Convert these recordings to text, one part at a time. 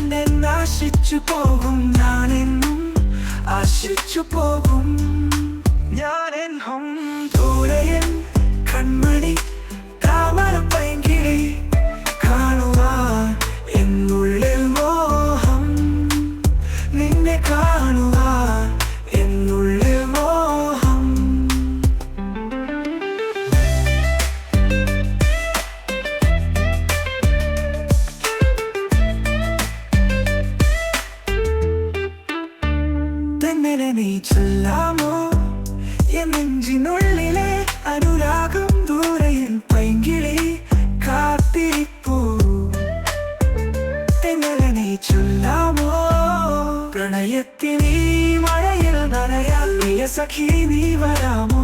പിന്നെ നശിച്ചു പോകും, ഞാനെന്നും ആശിച്ചു പോകും. ഞാനെന്നും ദൂരെയൻ കൺമണി താമരപ്പൈങ്കിളി കാണുവാൻ എന്നുള്ളിൽ മോഹം, നിന്നെ കാണുവാൻ എന്നുള്ളിൽ മോഹം. തെന്നലെ നീ ചൊല്ലാമോ എൻ നെഞ്ചിനുള്ളിലെ അനുരാഗം, ദൂരെയൻ പൈങ്കിളി കാത്തിരിപ്പൂ. തെന്നലെ നീ ചൊല്ലാമോ പ്രണയത്തിനീ മഴയിൽ നനയാൻ പ്രിയ സഖി നീ വരാമോ,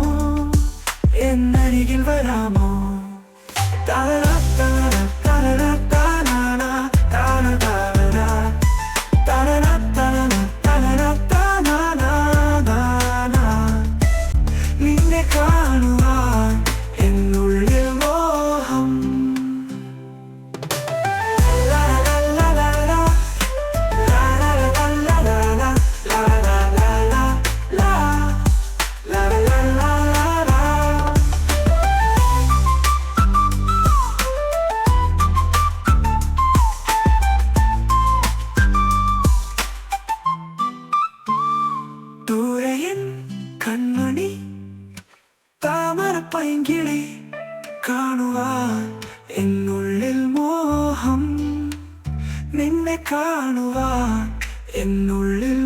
എന്നരികിൽ വരാമോ? താന താന താന താന താന താന താന താന താന. നിന്നെ കാണുവാൻ എന്നുള്ളിൽ മോഹം. ലാ ലാ ലാ ലാ ലാ ലാ ലാ ലാ ലാ ലാ ലാ ലാ ലാ ലാ ലാ ലാ. ദൂരെയൻ കൺമണി താമരപ്പൈങ്കിളി കാണുവാൻ എന്നുള്ളിൽ മോഹം, നിന്നെ കാണുവാൻ എന്നുള്ളിൽ